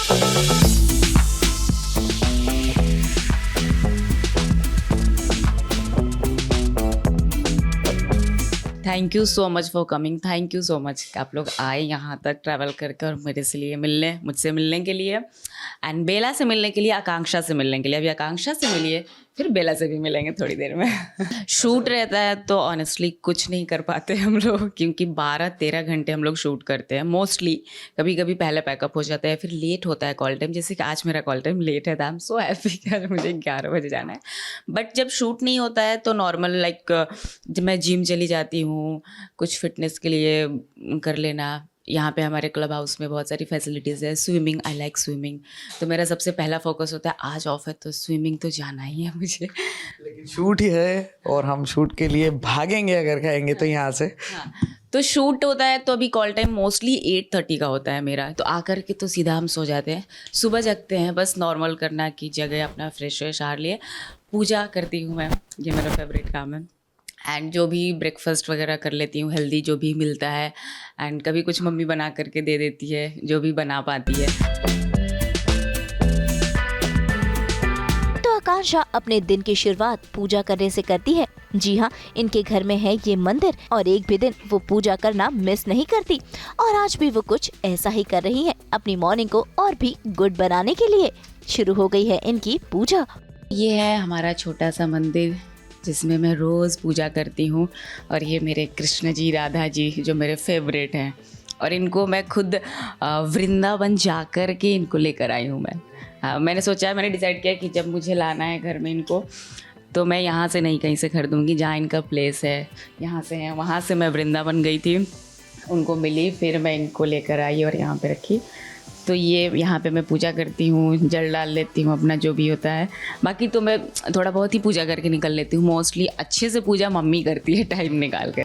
Thank you so much for coming, thank you so much आप लोग आए यहाँ तक ट्रैवल करके और मेरे से लिए मिलने, मुझसे मिलने के लिए एंड बेला से मिलने के लिए, आकांक्षा से मिलने के लिए। अभी आकांक्षा से मिलिए, फिर बेला से भी मिलेंगे थोड़ी देर में। शूट रहता है तो ऑनेस्टली कुछ नहीं कर पाते हम लोग, क्योंकि 12-13 घंटे हम लोग शूट करते हैं मोस्टली। कभी कभी पहले पैकअप हो जाता है, फिर लेट होता है कॉल टाइम, जैसे कि आज मेरा कॉल टाइम लेट है, आई एम सो हैप्पी कि आज मुझे 11 बजे जाना है। बट जब शूट नहीं होता है तो नॉर्मल जब मैं जिम चली जाती हूँ, कुछ फिटनेस के लिए कर लेना। यहाँ पे हमारे क्लब हाउस में बहुत सारी फैसिलिटीज़ है। स्विमिंग, आई लाइक स्विमिंग, तो मेरा सबसे पहला फोकस होता है आज ऑफ है तो स्विमिंग तो जाना ही है मुझे। लेकिन शूट ही है और हम शूट के लिए भागेंगे अगर कहेंगे तो यहाँ से। हाँ, तो शूट होता है तो अभी कॉल टाइम मोस्टली 8:30 का होता है मेरा, तो आकर के तो सीधा हम सो जाते हैं। सुबह जगते हैं, बस नॉर्मल करना की जगह अपना फ्रेश व्रेश हार लिए, पूजा करती हूँ मैं, ये मेरा फेवरेट काम है। एंड जो भी ब्रेकफास्ट वगैरह कर लेती हूँ, हेल्दी जो भी मिलता है। एंड कभी कुछ मम्मी बना करके दे देती है, जो भी बना पाती है। तो आकांक्षा अपने दिन की शुरुआत पूजा करने से करती है। जी हाँ, इनके घर में है ये मंदिर और एक भी दिन वो पूजा करना मिस नहीं करती। और आज भी वो कुछ ऐसा ही कर रही है, अपनी मॉर्निंग को और भी गुड बनाने के लिए। शुरू हो गई है इनकी पूजा। ये है हमारा छोटा सा मंदिर जिसमें मैं रोज़ पूजा करती हूँ। और ये मेरे कृष्ण जी, राधा जी जो मेरे फेवरेट हैं, और इनको मैं खुद वृंदावन जा कर के इनको लेकर आई हूँ मैं। मैंने सोचा, मैंने डिसाइड किया कि जब मुझे लाना है घर में इनको, तो मैं यहाँ से नहीं कहीं से खरीदूँगी, जहाँ इनका प्लेस है यहाँ से है। वहाँ से मैं वृंदावन गई थी, उनको मिली, फिर मैं इनको लेकर आई और यहाँ पे रखी। तो ये यहाँ पे मैं पूजा करती हूँ, जल डाल लेती हूँ, अपना जो भी होता है। बाकी तो मैं थोड़ा बहुत ही पूजा करके निकल लेती हूँ। मोस्टली अच्छे से पूजा मम्मी करती है टाइम निकाल कर।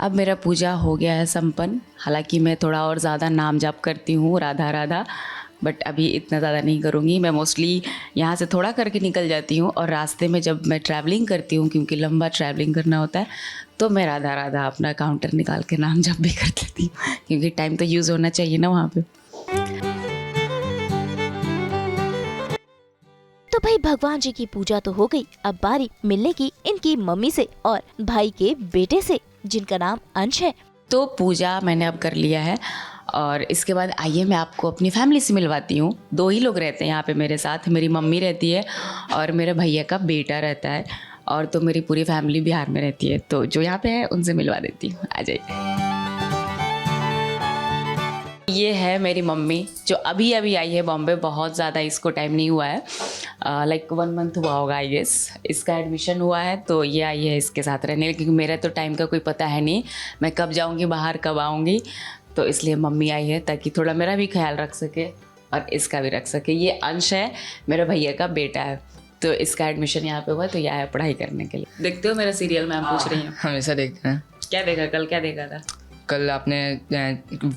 अब मेरा पूजा हो गया है संपन्न। हालांकि मैं थोड़ा और ज़्यादा नाम जाप करती हूँ, राधा राधा, बट अभी इतना ज़्यादा नहीं करूँगी। मैं मोस्टली यहाँ से थोड़ा करके निकल जाती हूँ, और रास्ते में जब मैं ट्रैवलिंग करती हूँ, क्योंकि लंबा ट्रैवलिंग करना होता है, तो मैं राधा राधा अपना काउंटर निकाल के नाम जाप भी कर देती हूँ, क्योंकि टाइम तो यूज़ होना चाहिए ना वहाँ पे। तो भाई भगवान जी की पूजा तो हो गई, अब बारी मिलने की इनकी मम्मी से और भाई के बेटे से, जिनका नाम अंश है। तो पूजा मैंने अब कर लिया है, और इसके बाद आइए मैं आपको अपनी फैमिली से मिलवाती हूँ। 2 ही लोग रहते हैं यहाँ पे मेरे साथ, मेरी मम्मी रहती है और मेरे भैया का बेटा रहता है, और तो मेरी पूरी फैमिली बिहार में रहती है। तो जो यहाँ पे है उनसे मिलवा देती हूँ, आ जाइए। ये है मेरी मम्मी जो अभी अभी आई है बॉम्बे, बहुत ज़्यादा इसको टाइम नहीं हुआ है, लाइक 1 मंथ हुआ होगा आई गेस। इसका एडमिशन हुआ है तो ये आई है इसके साथ रहने, क्योंकि मेरा तो टाइम का कोई पता है नहीं, मैं कब जाऊँगी बाहर, कब आऊँगी, तो इसलिए मम्मी आई है ताकि थोड़ा मेरा भी ख्याल रख सके और इसका भी रख सके। ये अंश है, मेरे भैया का बेटा है, तो इसका एडमिशन यहाँ पे हुआ, तो यह आया पढ़ाई करने के लिए। देखते हो मेरा सीरियल, मैम पूछ रही हूँ। हमेशा देखते हैं। क्या देखा कल, क्या देखा था? कल आपने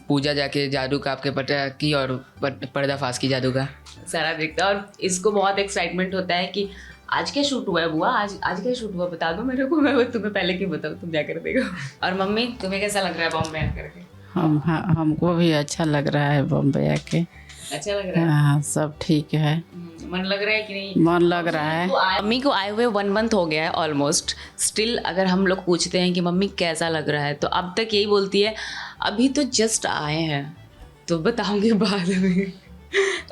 पूजा जाके जादू का आपके पता की और पर्दाफाश की जादू का सारा देखता है, और इसको बहुत एक्साइटमेंट होता है कि आज क्या शूट हुआ है बुआ, आज क्या शूट हुआ बता दो मेरे को, मैं तुम्हें पहले क्यों बताऊँ, तुम क्या कर देगा। और मम्मी तुम्हें कैसा लग रहा है बॉम्बे आकर के? हमको भी अच्छा लग रहा है बॉम्बे आके। अच्छा लग रहा है? हाँ, सब ठीक है। मन लग रहा है कि नहीं? मन लग रहा है। तो मम्मी को आए हुए 1 मंथ हो गया है ऑलमोस्ट। स्टिल अगर हम लोग पूछते हैं कि मम्मी कैसा लग रहा है, तो अब तक यही बोलती है अभी तो जस्ट आए हैं, तो बताऊंगी बाद में।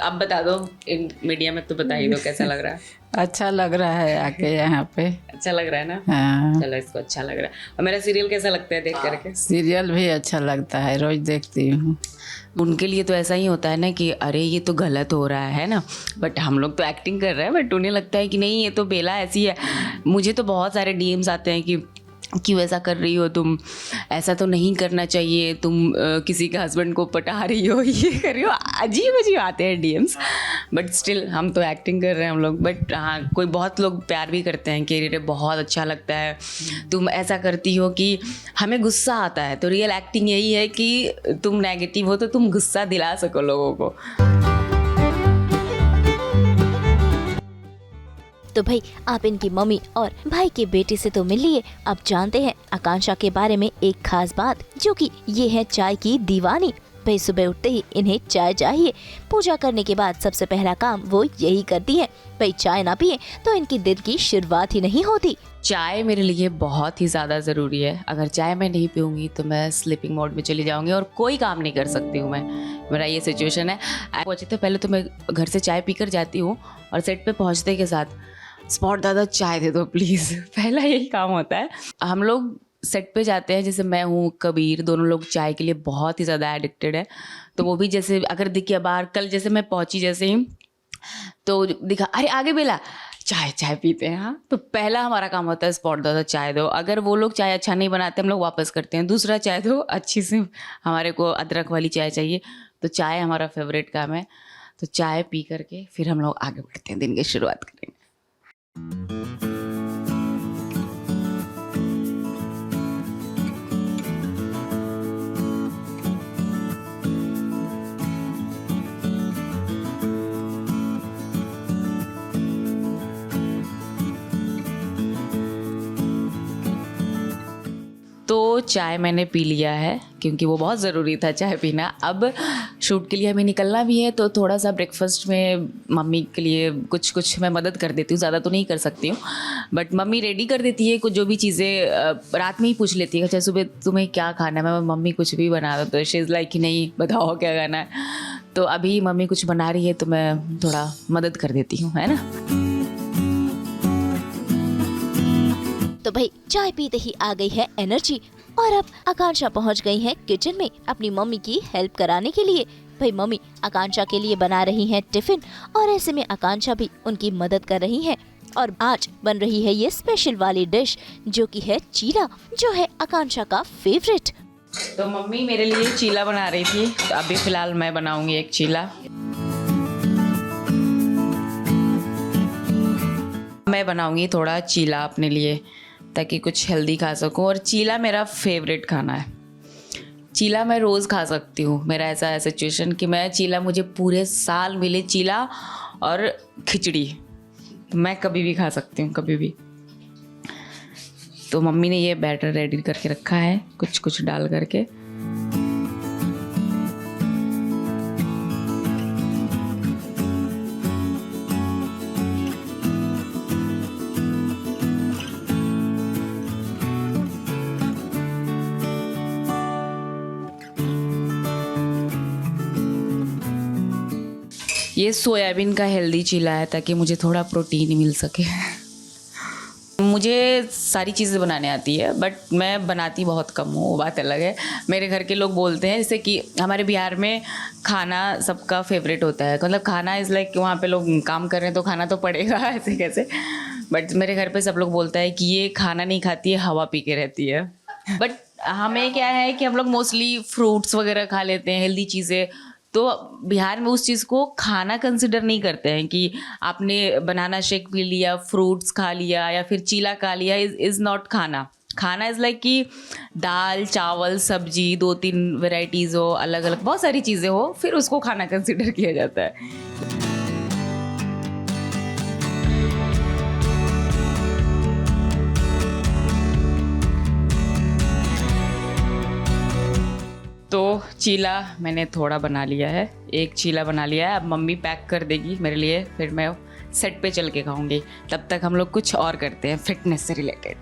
अब बता दो इन मीडिया में, तो बता ही दो कैसा लग रहा है। अच्छा लग रहा है आके यहाँ पे। अच्छा लग रहा है ना? हाँ, चलो इसको अच्छा लग रहा है। और मेरा सीरियल कैसा लगता है देख करके? सीरियल भी अच्छा लगता है, रोज देखती हूँ। उनके लिए तो ऐसा ही होता है ना कि अरे ये तो गलत हो रहा है ना, बट हम लोग तो एक्टिंग कर रहे हैं, बट उन्हें लगता है कि नहीं ये तो बेला ऐसी है। मुझे तो बहुत सारे डीएम्स आते हैं कि क्यों ऐसा कर रही हो तुम, ऐसा तो नहीं करना चाहिए, तुम किसी के हस्बैंड को पटा रही हो, ये कर रही हो, अजीब अजीब आते हैं डीएम्स। बट स्टिल हम तो एक्टिंग कर रहे हैं हम लोग। बट हाँ, कोई बहुत लोग प्यार भी करते हैं कि अरे बहुत अच्छा लगता है तुम ऐसा करती हो, कि हमें गुस्सा आता है। तो रियल एक्टिंग यही है कि तुम नेगेटिव हो तो तुम गुस्सा दिला सको लोगों को। तो भाई आप इनकी मम्मी और भाई के बेटे से तो मिल लिए, अब जानते हैं आकांक्षा के बारे में एक खास बात, जो कि ये है चाय की दीवानी। भाई सुबह उठते ही इन्हें चाय चाहिए। पूजा करने के बाद सबसे पहला काम वो यही करती है। भाई चाय ना पिए तो इनकी दिन की शुरुआत ही नहीं होती। चाय मेरे लिए बहुत ही ज़्यादा ज़रूरी है। अगर चाय मैं नहीं पीऊँगी तो मैं स्लीपिंग मोड में चली जाऊँगी और कोई काम नहीं कर सकती हूँ मैं। मेरा ये सिचुएशन है। पहुँचे तो पहले तो मैं घर से चाय पीकर जाती हूँ और सेट पे पहुँचते के साथ स्पॉट दादा चाय दे दो प्लीज़, पहला यही काम होता है। हम लोग सेट पे जाते हैं, जैसे मैं हूँ, कबीर, दोनों लोग चाय के लिए बहुत ही ज़्यादा एडिक्टेड है। तो वो भी जैसे अगर दिखे बाहर, कल जैसे मैं पहुँची जैसे ही तो दिखा, अरे आगे बेला चाय पीते हैं। हाँ, तो पहला हमारा काम होता है स्पॉट दादा चाय दो। अगर वो लोग चाय अच्छा नहीं बनाते हम लोग वापस करते हैं, दूसरा चाय दो अच्छी सी, हमारे को अदरक वाली चाय चाहिए। तो चाय हमारा फेवरेट काम है। तो चाय पी करके फिर हम लोग आगे बढ़ते हैं, दिन की शुरुआत करेंगे। तो चाय मैंने पी लिया है क्योंकि वो बहुत ज़रूरी था चाय पीना। अब शूट के लिए हमें निकलना भी है, तो थोड़ा सा ब्रेकफास्ट में मम्मी के लिए कुछ मैं मदद कर देती हूँ, ज़्यादा तो नहीं कर सकती हूँ, बट मम्मी रेडी कर देती है कुछ जो भी चीज़ें। रात में ही पूछ लेती है अच्छा सुबह तुम्हें क्या खाना है, मैं मम्मी कुछ भी बना दो, तो शी इज़ लाइक कि नहीं बताओ क्या खाना है। तो अभी मम्मी कुछ बना रही है तो मैं थोड़ा मदद कर देती हूँ, है ना। तो भाई चाय पीते ही आ गई है एनर्जी और अब आकांक्षा पहुंच गई है किचन में अपनी मम्मी की हेल्प कराने के लिए। भाई मम्मी आकांक्षा के लिए बना रही हैं टिफिन और ऐसे में आकांक्षा भी उनकी मदद कर रही है। और आज बन रही है ये स्पेशल वाली डिश जो कि है चीला, जो है आकांक्षा का फेवरेट। तो मम्मी मेरे लिए चीला बना रही थी, तो अभी फिलहाल मैं बनाऊंगी एक चीला। मैं बनाऊंगी थोड़ा चीला अपने लिए ताकि कुछ हेल्दी खा सकूं। और चीला मेरा फेवरेट खाना है। चीला मैं रोज़ खा सकती हूँ। मेरा ऐसा है सिचुएशन कि मैं चीला, मुझे पूरे साल मिले चीला और खिचड़ी, मैं कभी भी खा सकती हूँ, कभी भी। तो मम्मी ने ये बैटर रेडी करके रखा है कुछ डाल करके। ये सोयाबीन का हेल्दी चीला है ताकि मुझे थोड़ा प्रोटीन मिल सके। मुझे सारी चीज़ें बनाने आती है बट मैं बनाती बहुत कम हूँ, वो बात अलग है। मेरे घर के लोग बोलते हैं जैसे कि हमारे बिहार में खाना सबका फेवरेट होता है, मतलब खाना इज़ लाइक वहाँ पे लोग काम कर रहे हैं तो खाना तो पड़ेगा ऐसे कैसे। बट मेरे घर पे सब लोग बोलता है कि ये खाना नहीं खाती है, हवा पी के रहती है। बट हमें क्या है कि हम लोग मोस्टली फ्रूट्स वगैरह खा लेते हैं, हेल्दी चीज़ें। तो बिहार में उस चीज़ को खाना कंसिडर नहीं करते हैं कि आपने बनाना शेक पी लिया, फ्रूट्स खा लिया या फिर चीला खा लिया, इज़ नॉट खाना। खाना इज़ लाइक कि दाल चावल सब्जी 2-3 वेराइटीज़ हो, अलग अलग बहुत सारी चीज़ें हो, फिर उसको खाना कंसिडर किया जाता है। तो चीला मैंने थोड़ा बना लिया है, एक चीला बना लिया है। अब मम्मी पैक कर देगी मेरे लिए, फिर मैं सेट पे चल के खाऊंगी। तब तक हम लोग कुछ और करते हैं फिटनेस से रिलेटेड।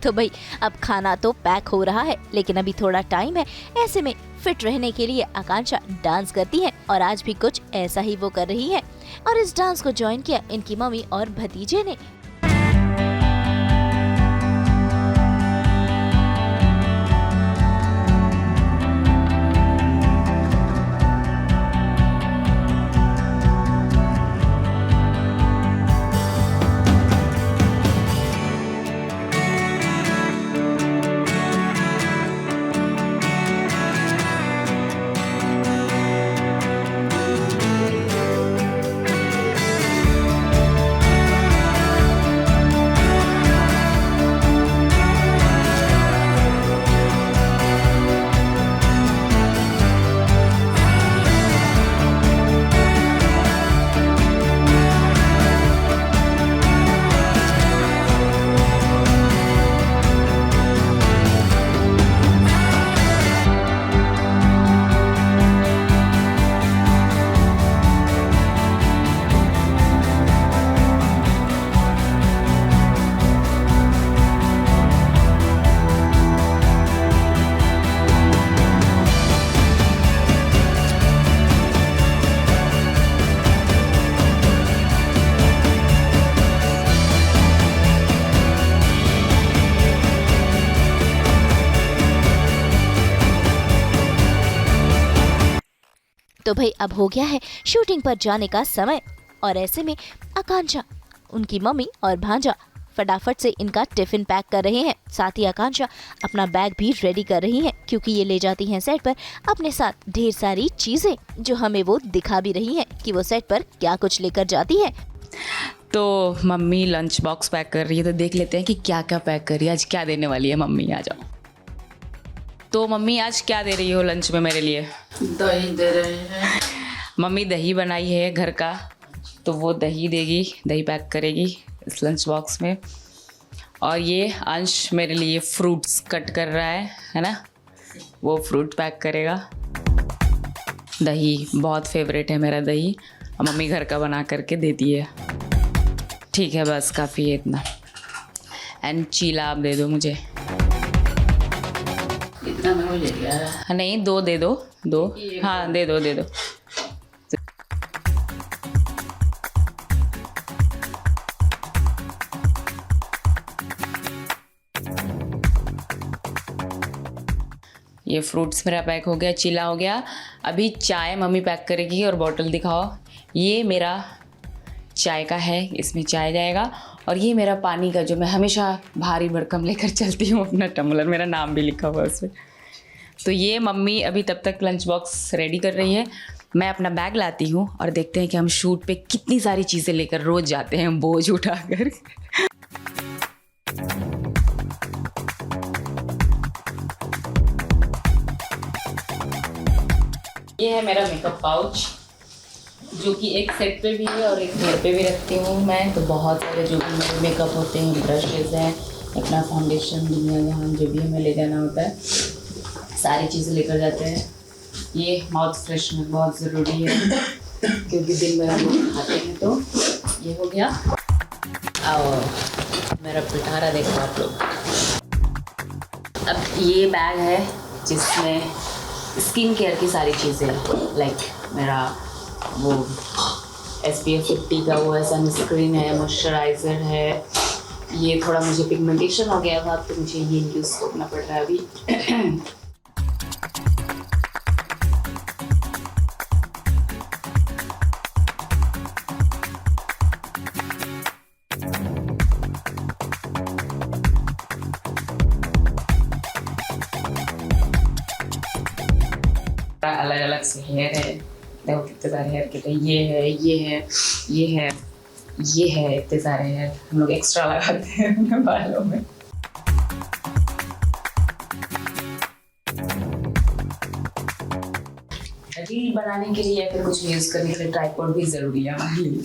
तो भाई अब खाना तो पैक हो रहा है, लेकिन अभी थोड़ा टाइम है। ऐसे में फिट रहने के लिए आकांक्षा डांस करती है और आज भी कुछ ऐसा ही वो कर रही है। और इस डांस को ज्वाइन किया इनकी मम्मी और भतीजे ने। तो भाई अब हो गया है शूटिंग पर जाने का समय। और ऐसे में आकांक्षा, उनकी मम्मी और भांजा फटाफट से इनका टिफिन पैक कर रहे हैं। साथ ही आकांक्षा अपना बैग भी रेडी कर रही हैं, क्योंकि ये ले जाती हैं सेट पर अपने साथ ढेर सारी चीजें, जो हमें वो दिखा भी रही हैं कि वो सेट पर क्या कुछ लेकर जाती है। तो मम्मी लंच बॉक्स पैक कर रही है, तो देख लेते हैं कि क्या क्या पैक कर रही है। आज क्या देने वाली है मम्मी, आ जाओ। तो मम्मी आज क्या दे रही हो लंच में मेरे लिए? दही दे रहे हैं। मम्मी दही बनाई है घर का, तो वो दही देगी, दही पैक करेगी इस लंच बॉक्स में। और ये अंश मेरे लिए फ्रूट्स कट कर रहा है ना, वो फ्रूट पैक करेगा। दही बहुत फेवरेट है मेरा दही, और मम्मी घर का बना करके देती है। ठीक है, बस काफ़ी है इतना। एंड चीला आप दे दो मुझे। इतना में हो जाएगा? नहीं, 2 दे दो, 2। हाँ दे दो, दे दो। ये फ्रूट्स मेरा पैक हो गया, चीला हो गया। अभी चाय मम्मी पैक करेगी, और बॉटल दिखाओ। ये मेरा चाय का है, इसमें चाय जाएगा। और ये मेरा पानी का, जो मैं हमेशा भारी भरकम लेकर चलती हूँ, अपना टम्बलर, मेरा नाम भी लिखा हुआ है उसमें। तो ये मम्मी अभी तब तक लंच बॉक्स रेडी कर रही है। मैं अपना बैग लाती हूँ और देखते हैं कि हम शूट पे कितनी सारी चीज़ें लेकर रोज़ जाते हैं, बोझ उठाकर। ये है मेरा मेकअप पाउच, जो कि एक सेट पे भी है और एक घर पे भी रखती हूँ मैं। तो बहुत सारे जो भी मेरे मेकअप होते हैं, ब्रशेज़ हैं, अपना फाउंडेशन, दुनिया जहाँ जो भी हमें ले जाना होता है, सारी चीज़ें लेकर जाते हैं। ये माउथ फ्रेशनर बहुत ज़रूरी है, क्योंकि दिन भर हम लोग खाते हैं। तो ये हो गया। और मेरा पिटारा देखो आप लोग। अब ये बैग है जिसमें स्किन केयर की सारी चीज़ें, लाइक मेरा वो SPF 50 का वो है, सनस्क्रीन है, मॉइस्चराइज़र है। ये थोड़ा मुझे पिगमेंटेशन हो गया था, तो मुझे ये यूज़ करना पड़ रहा है अभी। अलग अलग से हेयर है, देखो कितने सारे हेयर के। ये है, ये है, ये है, ये है, इतने सारे हेयर हम लोग एक्स्ट्रा लगाते हैं अपने बालों में। रील बनाने के लिए या फिर कुछ यूज करने के लिए ट्राइपॉड भी जरूरी है हमारे लिए।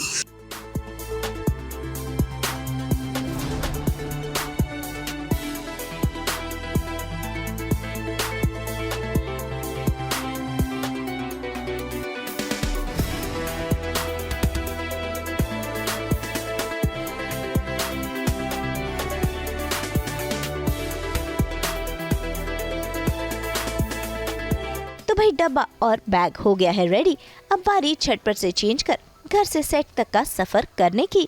भाई डब्बा और बैग हो गया है रेडी। अब बारी झटपट से चेंज कर घर से सेट तक का सफर करने की।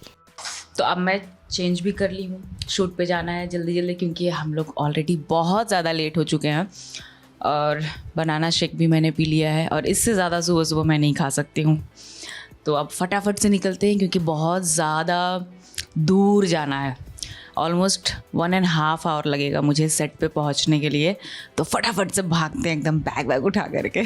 तो अब मैं चेंज भी कर ली हूँ, शूट पे जाना है जल्दी जल्दी क्योंकि हम लोग ऑलरेडी बहुत ज़्यादा लेट हो चुके हैं। और बनाना शेक भी मैंने पी लिया है और इससे ज़्यादा सुबह सुबह मैं नहीं खा सकती हूँ। तो अब फटाफट से निकलते हैं क्योंकि बहुत ज़्यादा दूर जाना है। ऑलमोस्ट 1.5 आवर लगेगा मुझे सेट पे पहुँचने के लिए। तो फटाफट से भागते हैं एकदम बैग वैग उठा करके।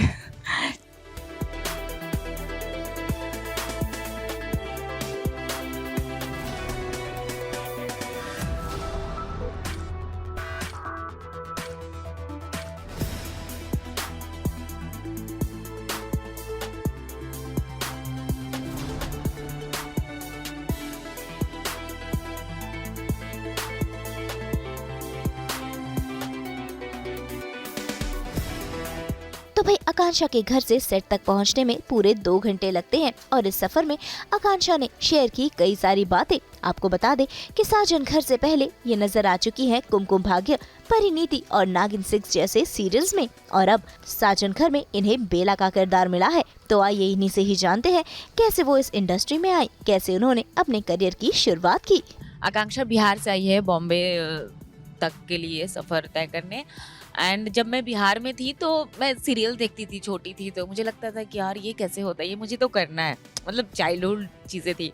तो भाई आकांक्षा के घर से सेट तक पहुंचने में पूरे 2 घंटे लगते हैं और इस सफर में आकांक्षा ने शेयर की कई सारी बातें। आपको बता दें कि साजन घर से पहले ये नजर आ चुकी हैं कुमकुम भाग्य, परिणीति और नागिन 6 जैसे सीरियल्स में और अब साजन घर में इन्हें बेला का किरदार मिला है। तो आइए इन्हीं से ही जानते हैं कैसे वो इस इंडस्ट्री में आई, कैसे उन्होंने अपने करियर की शुरुआत की। आकांक्षा बिहार से आई है बॉम्बे तक के लिए सफ़र तय करने। एंड जब मैं बिहार में थी तो मैं सीरियल देखती थी, छोटी थी तो मुझे लगता था कि यार ये कैसे होता है, ये मुझे तो करना है। मतलब चाइल्डहुड चीज़ें थी।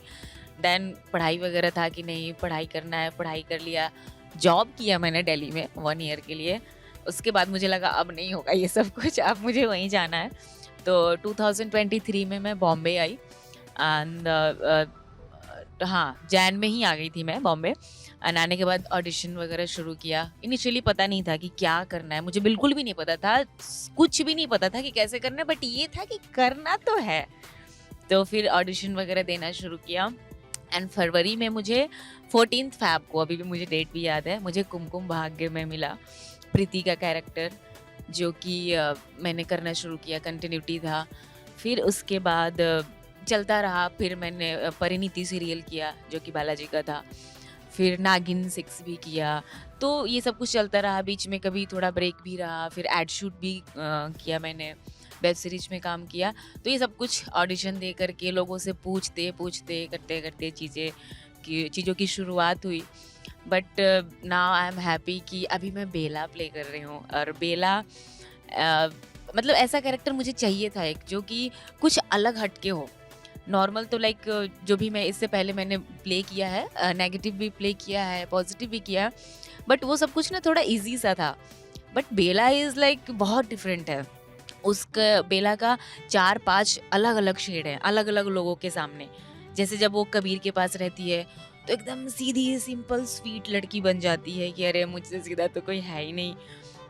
देन पढ़ाई वगैरह था कि नहीं पढ़ाई करना है, पढ़ाई कर लिया, जॉब किया मैंने दिल्ली में 1 ईयर के लिए। उसके बाद मुझे लगा अब नहीं होगा ये सब कुछ, अब मुझे वहीं जाना है। तो 2023 में मैं बॉम्बे आई एंड हाँ जैन में ही आ गई थी मैं बॉम्बे। एंड आने के बाद ऑडिशन वगैरह शुरू किया। इनिशियली पता नहीं था कि क्या करना है, मुझे बिल्कुल भी नहीं पता था, कुछ भी नहीं पता था कि कैसे करना है, बट ये था कि करना तो है। तो फिर ऑडिशन वगैरह देना शुरू किया एंड फरवरी में मुझे 14 फ़रवरी को, अभी भी मुझे डेट भी याद है, मुझे कुमकुम भाग्य में मिला प्रीति का कैरेक्टर, जो कि मैंने करना शुरू किया, कंटिन्यूटी था। फिर उसके बाद चलता रहा। फिर मैंने परिणीति सीरियल किया जो कि बालाजी का था। फिर नागिन 6 भी किया। तो ये सब कुछ चलता रहा, बीच में कभी थोड़ा ब्रेक भी रहा। फिर एड शूट भी किया मैंने, वेब सीरीज में काम किया। तो ये सब कुछ ऑडिशन दे करके लोगों से पूछते करते करते चीज़ों की शुरुआत हुई। But now I am happy कि अभी मैं बेला प्ले कर रही हूँ। और बेला मतलब ऐसा कैरेक्टर मुझे चाहिए था एक, जो कि कुछ अलग हटके हो। नॉर्मल तो लाइक जो भी मैं इससे पहले मैंने प्ले किया है, नेगेटिव भी प्ले किया है, पॉजिटिव भी किया, बट वो सब कुछ ना थोड़ा इजी सा था। बट बेला इज़ लाइक बहुत डिफरेंट है। उसका बेला का 4-5 अलग अलग शेड है, अलग अलग लोगों के सामने। जैसे जब वो कबीर के पास रहती है तो एकदम सीधी सिंपल स्वीट लड़की बन जाती है कि अरे मुझसे सीधा तो कोई है ही नहीं।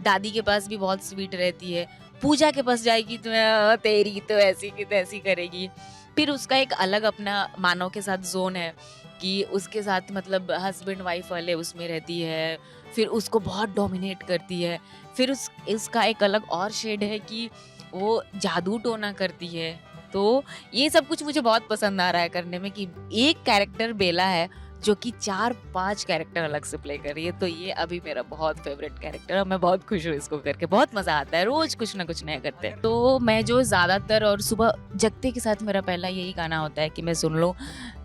दादी के पास भी बहुत स्वीट रहती है। पूजा के पास जाएगी तो तेरी तो ऐसी की तैसी करेगी। फिर उसका एक अलग अपना मानव के साथ जोन है कि उसके साथ मतलब हस्बैंड वाइफ वाले उसमें रहती है, फिर उसको बहुत डोमिनेट करती है। फिर उसका एक अलग और शेड है कि वो जादू टोना करती है। तो ये सब कुछ मुझे बहुत पसंद आ रहा है करने में कि एक कैरेक्टर बेला है जो कि 4-5 कैरेक्टर अलग से प्ले कर रही है। तो ये अभी मेरा बहुत फेवरेट कैरेक्टर है। मैं बहुत खुश हूँ इसको करके, बहुत मज़ा आता है। रोज़ कुछ ना कुछ नया करते हैं। तो मैं जो ज़्यादातर और सुबह जगते के साथ मेरा पहला यही गाना होता है कि मैं सुन लूँ,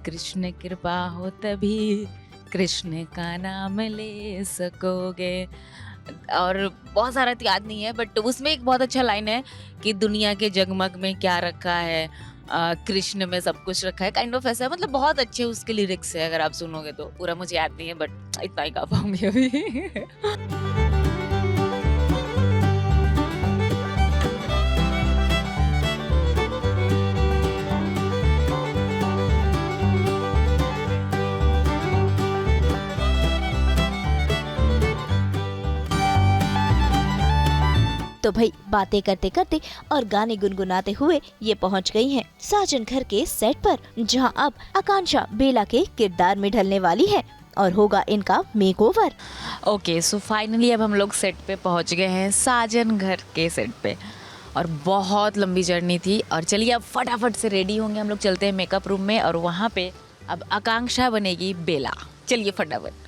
कृष्ण कृपा हो तभी कृष्ण का नाम ले सकोगे। और बहुत सारा तो याद नहीं है, बट उसमें एक बहुत अच्छा लाइन है कि दुनिया के जगमग में क्या रखा है, कृष्ण में सब कुछ रखा है, काइंड ऑफ ऐसा। मतलब बहुत अच्छे उसके लिरिक्स है, अगर आप सुनोगे तो। पूरा मुझे याद नहीं है बट इतना ही गा पाऊंगी अभी। तो भाई बातें करते करते और गाने गुनगुनाते हुए ये पहुंच गई हैं साजन घर के सेट पर, जहां अब आकांक्षा बेला के किरदार में ढलने वाली है और होगा इनका मेकओवर। ओके, सो फाइनली अब हम लोग सेट पे पहुंच गए हैं, साजन घर के सेट पे। और बहुत लंबी जर्नी थी। और चलिए अब फटाफट से रेडी होंगे, हम लोग चलते हैं मेकअप रूम में और वहाँ पे अब आकांक्षा बनेगी बेला। चलिए फटाफट।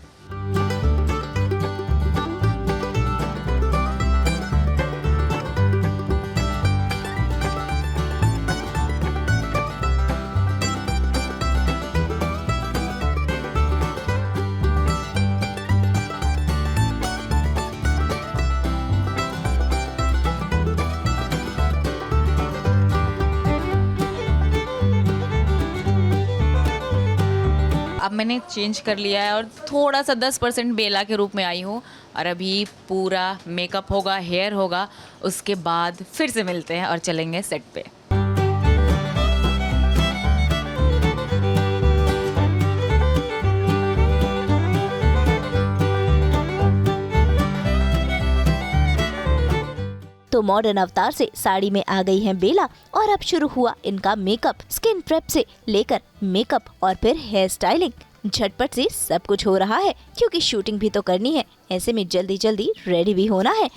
अब मैंने चेंज कर लिया है और थोड़ा सा 10% बेला के रूप में आई हूँ और अभी पूरा मेकअप होगा, हेयर होगा, उसके बाद फिर से मिलते हैं और चलेंगे सेट पे। तो मॉडर्न अवतार से साड़ी में आ गई हैं बेला और अब शुरू हुआ इनका मेकअप। स्किन प्रेप से लेकर मेकअप और फिर हेयर स्टाइलिंग झटपट से सब कुछ हो रहा है क्योंकि शूटिंग भी तो करनी है, ऐसे में जल्दी जल्दी रेडी भी होना है।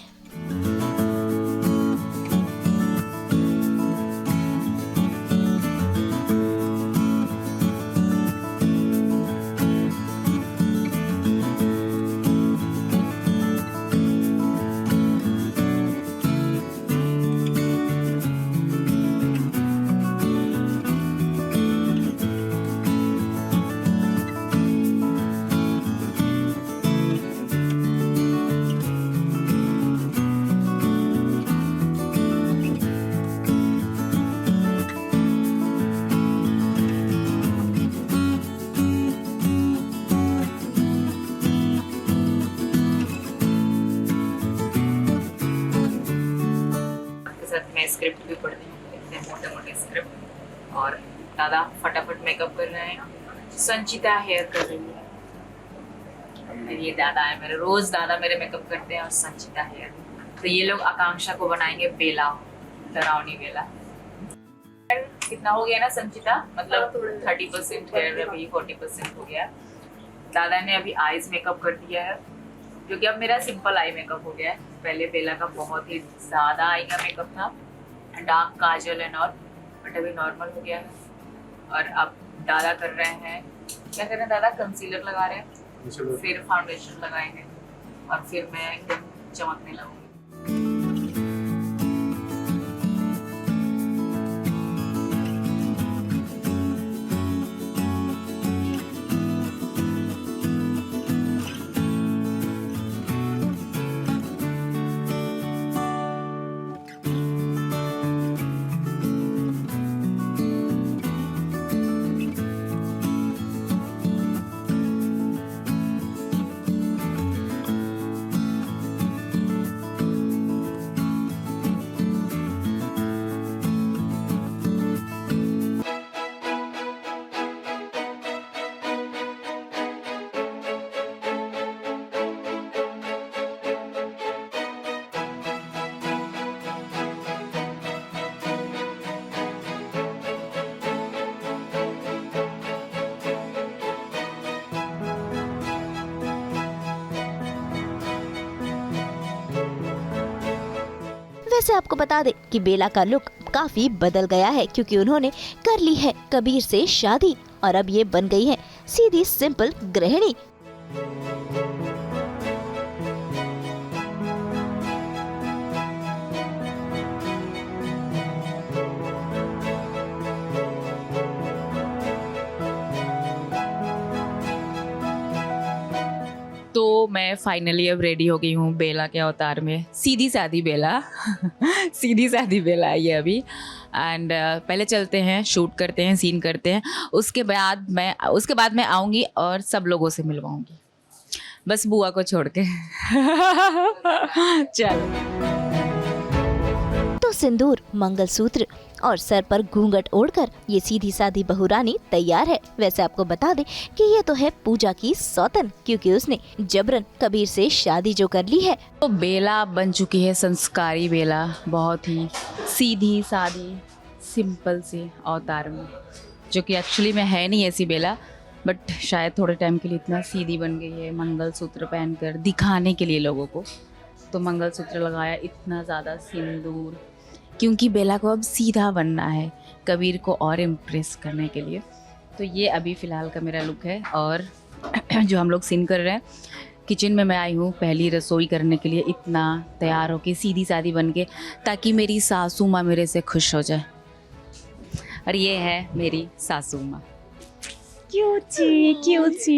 मैं स्क्रिप्ट भी पढ़ती हूँ, लिखते हैं मोटे मोटे स्क्रिप्ट। और दादा फटाफट मेकअप कर रहे हैं, संचिता हेयर कर रही है। ये दादा है मेरे, रोज दादा मेरे मेकअप करते हैं और संचिता हेयर। तो ये लोग आकांक्षा को बनाएंगे बेला, डरावनी बेला। कितना हो गया ना संचिता, मतलब 30% हेयर, अभी 40% हो गया। दादा ने अभी आईज मेकअप कर दिया है, जो कि अब मेरा सिंपल आई मेकअप हो गया है। पहले बेला का बहुत ही ज़्यादा आई का मेकअप था, dark Kajal and all, but अभी नॉर्मल हो गया है। और अब दादा कर रहे हैं, क्या कर रहे हैं दादा, कंसीलर लगा रहे हैं, फिर फाउंडेशन लगाएंगे और फिर मैं एकदम चमकने लगूंगी। वैसे आपको बता दें कि बेला का लुक काफी बदल गया है क्योंकि उन्होंने कर ली है कबीर से शादी और अब ये बन गई है सीधी सिंपल गृहिणी। तो मैं फाइनली अब रेडी हो गई हूँ बेला के अवतार में, सीधी सादी बेला सीधी सादी बेला है ये अभी। एंड पहले चलते हैं, शूट करते हैं, सीन करते हैं, उसके बाद मैं आऊँगी और सब लोगों से मिलवाऊँगी, बस बुआ को छोड़ के चलो। तो सिंदूर, मंगलसूत्र और सर पर घूंघट ओढ़कर ये सीधी सादी बहुरानी तैयार है। वैसे आपको बता दें कि ये तो है पूजा की सौतन क्योंकि उसने जबरन कबीर से शादी जो कर ली है। तो बेला बन चुकी है संस्कारी बेला, बहुत ही सीधी सादी सिंपल सी अवतार में, जो कि एक्चुअली में है नहीं ऐसी बेला, बट शायद थोड़े टाइम के लिए इतना सीधी बन गई है। मंगलसूत्र पहनकर दिखाने के लिए लोगों को, तो मंगलसूत्र लगाया, इतना ज़्यादा सिंदूर, क्योंकि बेला को अब सीधा बनना है कबीर को और इम्प्रेस करने के लिए। तो ये अभी फ़िलहाल का मेरा लुक है। और जो हम लोग सीन कर रहे हैं, किचन में मैं आई हूँ पहली रसोई करने के लिए, इतना तैयार होके सीधी सादी बन के, ताकि मेरी सासू माँ मेरे से खुश हो जाए। और ये है मेरी सासू माँ, क्यूटी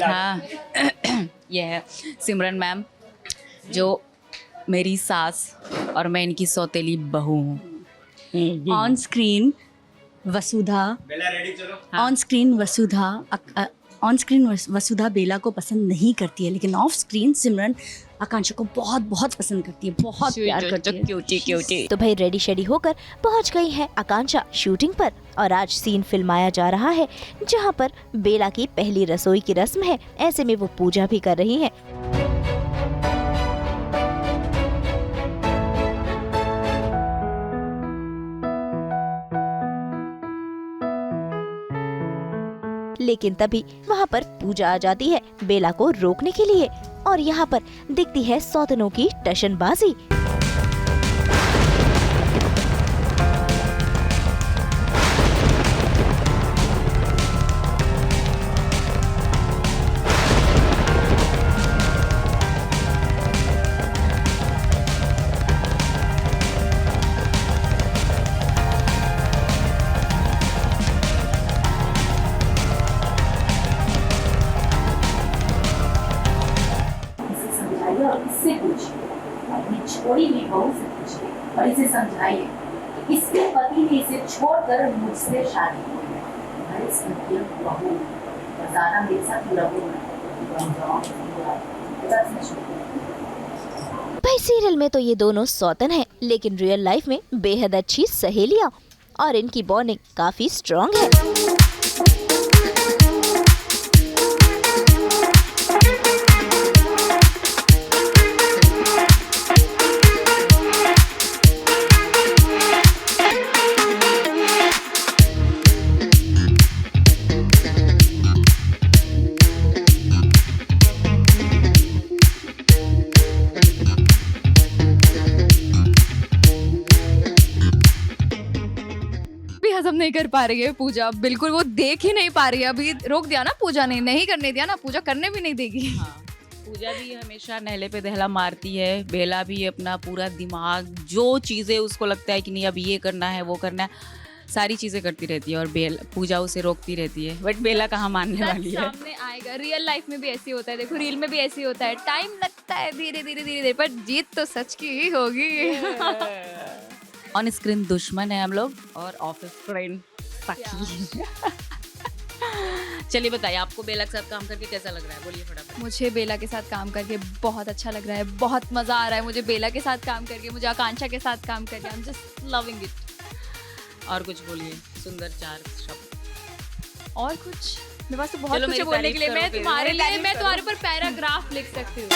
हाँ ये है सिमरन मैम, जो मेरी सास और मैं इनकी सौतेली बहू हूँ। On screen Vasudha on screen Vasudha Bela को पसंद नहीं करती है, लेकिन ऑफ स्क्रीन सिमरन आकांक्षा को बहुत बहुत पसंद करती है, बहुत प्यार करती है। क्यूटी। तो भाई रेडी शेडी होकर पहुंच गई है आकांक्षा शूटिंग पर और आज सीन फिल्माया जा रहा है जहां पर बेला की पहली रसोई की रस्म है। ऐसे में वो पूजा भी कर रही है। लेकिन तभी वहाँ पर पूजा आ जाती है बेला को रोकने के लिए और यहाँ पर दिखती है सौतनों की टशनबाजी। इससे पूछिए, अपनी छोड़ी हुई बहू से पूछिए और इसे समझाइए कि इसके पति ने इसे छोड़कर मुझसे शादी की है। मैं इस लड़की को बहू और ज़्यादा मेरे साथ रहो भाई सीरियल में तो ये दोनों सौतन हैं, लेकिन रियल लाइफ में बेहद अच्छी सहेलियां और इनकी बॉन्डिंग काफी स्ट्रॉन्ग है। हजम नहीं कर पा रही है पूजा, बिल्कुल वो देख ही नहीं पा रही है। अभी रोक दिया ना पूजा ने, नहीं करने दिया ना, पूजा करने भी नहीं देगी। हाँ, पूजा भी हमेशा नहले पे दहला मारती है, बेला भी अपना पूरा दिमाग जो चीज़ें उसको लगता है कि नहीं अब ये करना है वो करना है, सारी चीज़ें करती रहती है और पूजा उसे रोकती रहती है। बट बेला कहाँ मानने वाली है। सामने आएगा, रियल लाइफ में भी ऐसे होता है, देखो रील में भी ऐसे होता है, टाइम लगता है धीरे धीरे पर जीत तो सच की ही होगी। ऑन स्क्रीन दुश्मन है हम लोग और ऑफिस फ्रेंड सखी। चलिए बताइए आपको बेला के साथ काम करके कैसा लग रहा है, बोलिए फटाफट। मुझे बेला के साथ काम करके बहुत अच्छा लग रहा है, बहुत मज़ा आ रहा है मुझे बेला के साथ काम करके, मुझे आकांक्षा के साथ काम करके। I am just loving it. और कुछ बोलिए, सुंदर 4 शब्द। और कुछ मेरे पास तो बहुत चलो कुछ मेरी बोलने के लिए। तारीफ मैं करो तुम्हारे फिर। लिए मैं तुम्हारे ऊपर पैराग्राफ लिख सकती हूँ।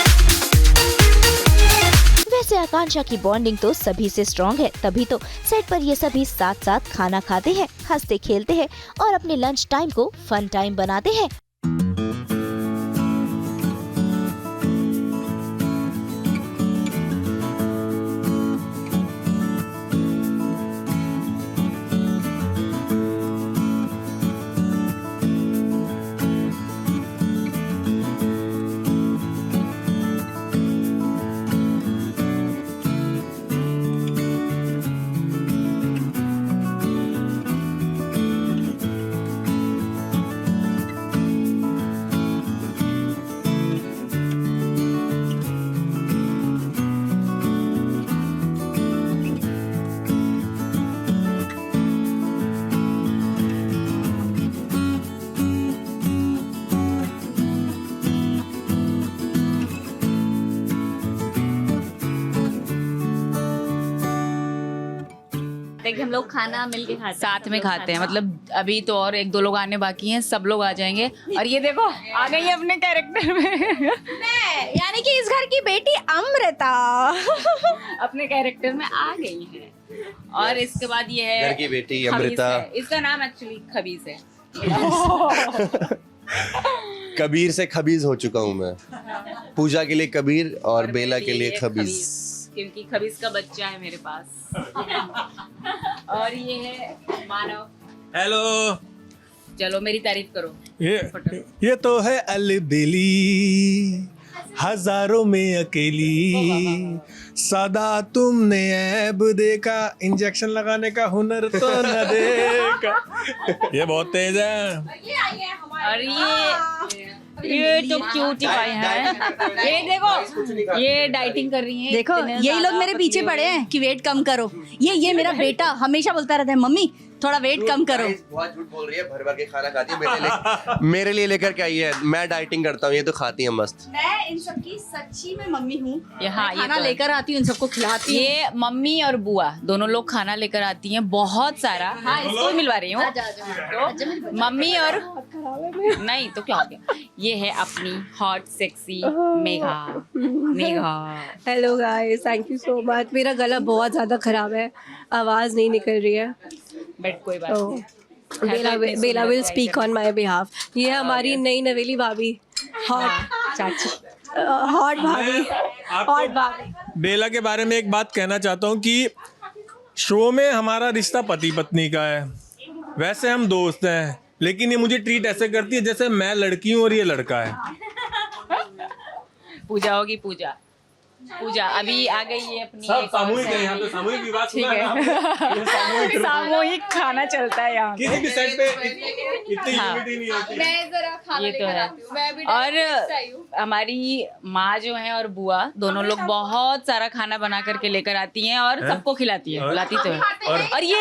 वैसे आकांक्षा की बॉन्डिंग तो सभी से स्ट्रॉन्ग है, तभी तो सेट पर ये सभी साथ साथ खाना खाते हैं, हंसते खेलते हैं और अपने लंच टाइम को फन टाइम बनाते हैं। कि हम लोग खाना मिलके खाते हैं, साथ में खाते हैं। मतलब अभी तो और 1-2 लोग आने बाकी हैं, सब लोग आ जाएंगे। और ये देखो आ गई है अपने कैरेक्टर में यानी कि इस घर की बेटी अमृता अपने कैरेक्टर में आ गई है। और इसके बाद ये है घर की बेटी खबीस अमृता। है। इसका नाम एक्चुअली खबीस है। कबीर से खबीज हो चुका हूँ मैं। पूजा के लिए कबीर और बेला के लिए खबीज। क्योंकि खबीस का बच्चा है मेरे पास। और ये है मानव। हेलो। चलो मेरी तारीफ करो। ये तो है अलबेली, हजारों में अकेली, सदा तुमने ऐब देखा, इंजेक्शन लगाने का हुनर तो न देखा। ये बहुत तेज है। और ये तो क्यूटी पाई है। ये देखो ये डाइटिंग कर रही है। देखो यही लोग मेरे पीछे पड़े हैं कि वेट कम करो। ये मेरा बेटा हमेशा बोलता रहता है मम्मी थोड़ा वेट कम करो। Guys, बहुत झूठ बोल रही है, भर भर के खाना खाती है मेरे लिए लेकर के आई है। मैं डाइटिंग करता हूँ, ये तो खाती है मस्त। मैं इन सबकी सच्ची में मम्मी हूँ। यहाँ ये खाना तो है। लेकर आती हूँ, इन सबको खिलाती हूँ। ये मम्मी और बुआ दोनों लोग खाना लेकर आती हैं बहुत सारा। हाँ, इसको भी मिलवा रही हूँ। तो मम्मी और नहीं तो क्या हो गया, ये है अपनी hot sexy Megha. Megha hello guys, thank you so much. मेरा गला बहुत ज़्यादा ख़राब है, आवाज़ नहीं निकल रही है। बट कोई बात तो नहीं। Bela will speak on my behalf. ये हमारी नई नवेली भाभी, हॉट चाची, हॉट भाभी, हॉट भाभी। बेला के बारे में एक बात कहना चाहता हूँ कि शो में हमारा रिश्ता पति पत्नी का है। वैसे हम दोस्त हैं, लेकिन ये मुझे ट्रीट ऐसे करती है जैसे मैं लड़की हूँ और ये लड़का है। पूजा होगी, पूजा पूजा अभी आ गई है अपनी सब एक और सामूहिक है सहेली। यहाँ पे, सामूहिक विवाह ठीक सुना है ना आपने? ये सामूहिक है, सामूहिक खाना चलता है यहाँ पे। किसी भी सेट पे इतनी हाँ। यूनिटी नहीं होती। मैं जरा खाना ये तो लेकर है। आती हूँ। मैं भी और डायरेक्ट आई हूँ। हमारी माँ जो है और बुआ दोनों लोग बहुत सारा खाना बना करके लेकर आती हैं और सबको खिलाती है, बुलाती तो है। और ये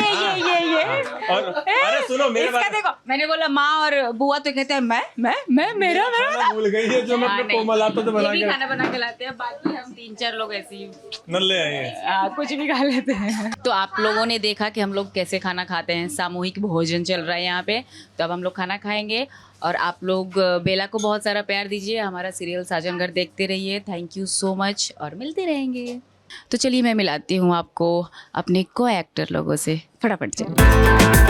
और अरे सुनो मेरे इसका बारे देखो, मैंने बोला माँ और बुआ तो कहते हैं मैं मेरा खाना भूल गई है जो मैं हाँ, अपने नहीं। कोमल आता तो बना ये भी के खाना बना के लाते हैं, बाकी हम 3-4 लोग ऐसे ही नल्ले आए हैं। कुछ भी खा लेते हैं। तो आप लोगों ने देखा कि हम लोग कैसे खाना खाते हैं, सामूहिक भोजन चल रहा है यहाँ पे। तो अब हम लोग खाना खाएंगे और आप लोग बेला को बहुत सारा प्यार दीजिए। हमारा सीरियल साजन घर देखते रहिए। थैंक यू सो मच और मिलते रहेंगे। तो चलिए मैं मिलाती हूँ आपको अपने को एक्टर लोगों से, फटाफट चलिए।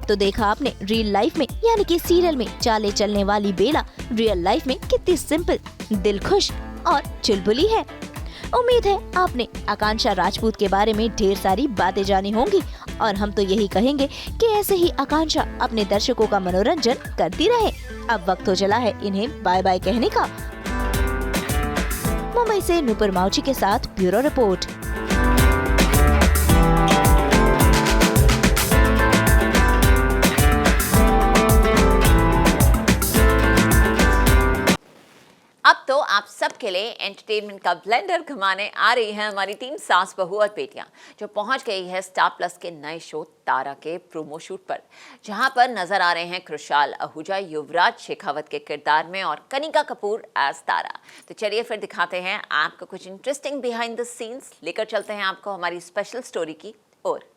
तो देखा आपने रियल लाइफ में यानी कि सीरियल में चाले चलने वाली बेला रियल लाइफ में कितनी सिंपल, दिलखुश और चुलबुली है। उम्मीद है आपने आकांक्षा राजपूत के बारे में ढेर सारी बातें जानी होंगी और हम तो यही कहेंगे कि ऐसे ही आकांक्षा अपने दर्शकों का मनोरंजन करती रहे। अब वक्त हो चला है इन्हें बाय बाय कहने का। मुंबई से नूपुर माउची के साथ ब्यूरो रिपोर्ट। अब तो आप सबके लिए एंटरटेनमेंट का ब्लेंडर घुमाने आ रही है हमारी टीम सास बहू और बेटियां, जो पहुंच गई है स्टार प्लस के नए शो तारा के प्रोमो शूट पर, जहां पर नजर आ रहे हैं खुशहाल आहूजा युवराज शेखावत के किरदार में और कनिका कपूर एज तारा। तो चलिए फिर दिखाते हैं आपको कुछ इंटरेस्टिंग बिहाइंड द सीन्स, लेकर चलते हैं आपको हमारी स्पेशल स्टोरी की ओर।